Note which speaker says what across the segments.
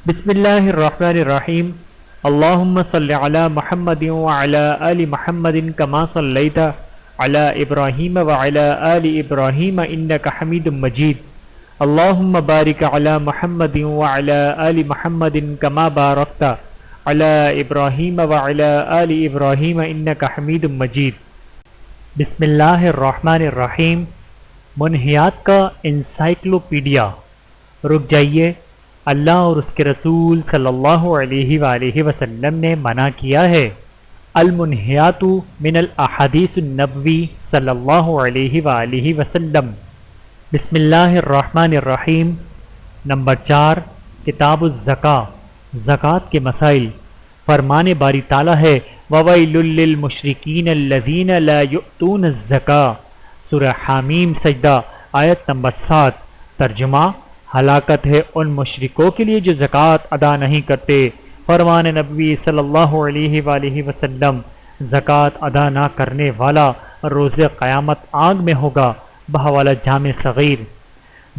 Speaker 1: بسم اللہ الرحمن الرحیم اللہم صلی علی محمد وعلی آل محمد کما صلیت علی ابراہیم وعلی آل ابراہیم انک حمید مجید اللہم بارک علی محمد وعلی آل محمد کما بارکت علی ابراہیم وعلی آل ابراہیم انک حمید مجید۔ بسم اللہ الرحمن الرحیم۔ منہیات کا انسائکلوپیڈیا۔ رک جائیے، اللہ اور اس کے رسول صلی اللہ علیہ وآلہ وسلم نے منع کیا ہے۔ المنہیات من الاحادیث النبوی صلی اللہ علیہ وآلہ وسلم۔ بسم اللہ الرحمن الرحیم۔ نمبر 4، کتاب الزکاة، زکوٰۃ کے مسائل۔ فرمان باری تعالیٰ ہے وَوَيْلٌ لِّلْمُشْرِكِينَ الَّذِينَ لَا يُؤْتُونَ الزَّكَاةَ، سورہ حامیم سجدہ آیت نمبر 7۔ ترجمہ: ہلاکت ہے ان مشرکوں کے لیے جو زکوٰۃ ادا نہیں کرتے۔ فرمان نبوی صلی اللہ علیہ وآلہ وسلم، زکوٰۃ ادا نہ کرنے والا روز قیامت آگ میں ہوگا۔ بحوالہ جامع صغیر۔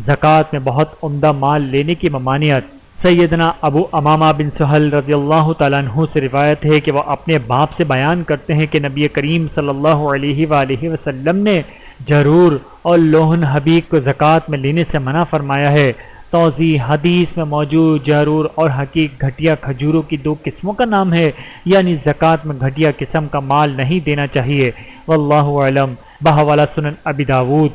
Speaker 1: زکوٰۃ میں بہت عمدہ مال لینے کی ممانعت۔ سیدنا ابو امامہ بن سہل رضی اللہ تعالیٰ عنہ سے روایت ہے کہ وہ اپنے باپ سے بیان کرتے ہیں کہ نبی کریم صلی اللہ علیہ وآلہ وسلم نے جرور اور لوہن حبیب کو زکوٰۃ میں لینے سے منع فرمایا ہے۔ توضیح: حدیث میں موجود جرور اور حقیق گھٹیا کھجوروں کی 2 قسموں کا نام ہے، یعنی زکوٰۃ میں گھٹیا قسم کا مال نہیں دینا چاہیے۔ واللہ اعلم۔ بحوالہ سنن ابی داود۔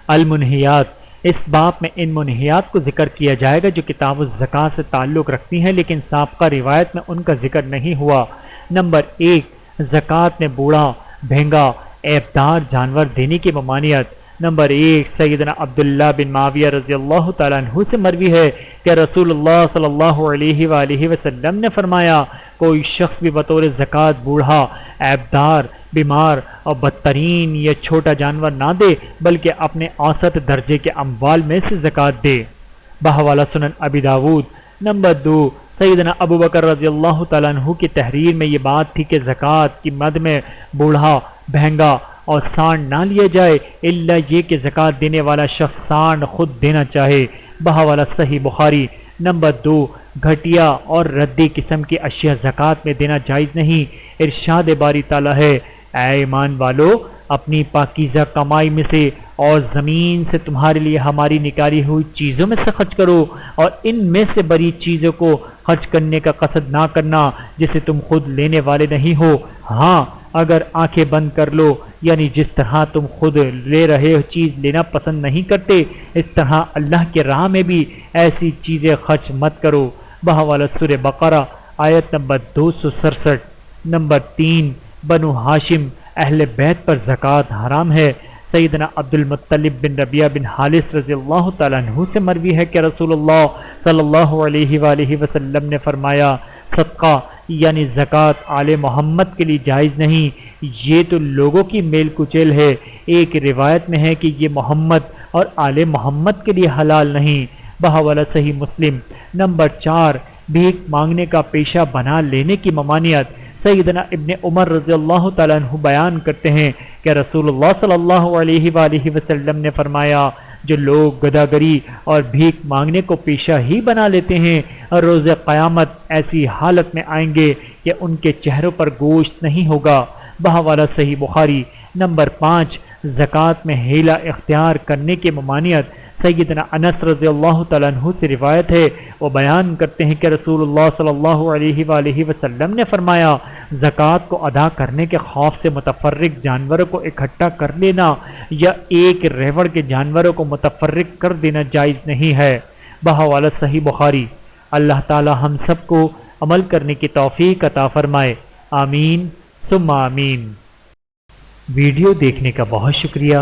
Speaker 1: المنہیات، اس باب میں ان منہیات کو ذکر کیا جائے گا جو کتاب الزکاة سے تعلق رکھتی ہیں لیکن سابقہ روایت میں ان کا ذکر نہیں ہوا۔ نمبر 1، زکوٰۃ میں بوڑھا، بھینگا، عیبدار جانور دینے کی ممانعت۔ نمبر 1، سیدنا عبداللہ بن معاویہ رضی اللہ تعالیٰ عنہ سے مروی ہے کہ رسول اللہ صلی اللہ علیہ وآلہ وسلم نے فرمایا، کوئی شخص بھی بطور زکوٰۃ بوڑھا، عیبدار، بیمار اور بدترین یا چھوٹا جانور نہ دے بلکہ اپنے اوسط درجے کے اموال میں سے زکوٰۃ دے۔ بحوالہ سنن ابی داود۔ نمبر 2، سیدنا ابو بکر رضی اللہ تعالیٰ عنہ کی تحریر میں یہ بات تھی کہ زکوٰۃ کی مد میں بوڑھا، بھینگا اور سانڈ نہ لیا جائے الا یہ کہ زکوٰۃ دینے والا شخص سانڈ خود دینا چاہے۔ بحوالہ صحیح بخاری۔ نمبر 2، گھٹیا اور ردی قسم کی اشیاء زکوٰۃ میں دینا جائز نہیں۔ ارشاد باری تعالیٰ ہے، اے ایمان والو، اپنی پاکیزہ کمائی میں سے اور زمین سے تمہارے لیے ہماری نکالی ہوئی چیزوں میں سے خرچ کرو، اور ان میں سے بڑی چیزوں کو خرچ کرنے کا قصد نہ کرنا جسے تم خود لینے والے نہیں ہو۔ ہاں، اگر آنکھیں بند کر لو، یعنی جس طرح تم خود لے رہے ہو چیز لینا پسند نہیں کرتے، اس طرح اللہ کے راہ میں بھی ایسی چیزیں خرچ مت کرو۔ بحوالہ سورہ بقرہ آیت نمبر 267۔ نمبر 3، بنو ہاشم اہل بیت پر زکوٰۃ حرام ہے۔ سیدنا عبد المطلب بن ربیعہ بن حارث رضی اللہ تعالیٰ عنہ سے مروی ہے کہ رسول اللہ صلی اللہ علیہ وآلہ وسلم نے فرمایا، صدقہ یعنی زکوٰۃ آل محمد کے لیے جائز نہیں، یہ تو لوگوں کی میل کچیل ہے۔ ایک روایت میں ہے کہ یہ محمد اور آل محمد کے لیے حلال نہیں۔ بحوالہ صحیح مسلم۔ نمبر 4، بھیک مانگنے کا پیشہ بنا لینے کی ممانعت۔ سیدنا ابن عمر رضی اللہ تعالیٰ عنہ بیان کرتے ہیں کہ رسول اللہ صلی اللہ علیہ وآلہ وسلم نے فرمایا، جو لوگ گداگری اور بھیک مانگنے کو پیشہ ہی بنا لیتے ہیں اور روز قیامت ایسی حالت میں آئیں گے کہ ان کے چہروں پر گوشت نہیں ہوگا۔ بحوالہ صحیح بخاری۔ نمبر 5، زکوٰۃ میں حیلہ اختیار کرنے کی ممانعت۔ سیدنا انس رضی اللہ تعالیٰ عنہ سے روایت ہے، وہ بیان کرتے ہیں کہ رسول اللہ صلی اللہ علیہ وآلہ وسلم نے فرمایا، زکوٰۃ کو ادا کرنے کے خوف سے متفرق جانوروں کو اکٹھا کر لینا یا ایک ریوڑ کے جانوروں کو متفرق کر دینا جائز نہیں ہے۔ بحوالہ صحیح بخاری۔ اللہ تعالی ہم سب کو عمل کرنے کی توفیق عطا فرمائے، آمین ثم آمین۔ ویڈیو دیکھنے کا بہت شکریہ۔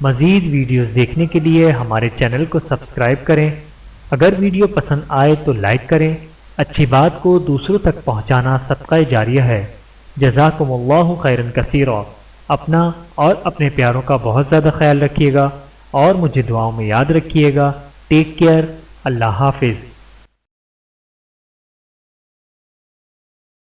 Speaker 1: مزید ویڈیوز دیکھنے کے لیے ہمارے چینل کو سبسکرائب کریں۔ اگر ویڈیو پسند آئے تو لائک کریں۔ اچھی بات کو دوسروں تک پہنچانا صدقہ جاریہ ہے۔ جزاکم اللہ خیرا کثیرا۔ اپنا اور اپنے پیاروں کا بہت زیادہ خیال رکھیے گا اور مجھے دعاؤں میں یاد رکھیے گا۔ Take care. اللہ حافظ۔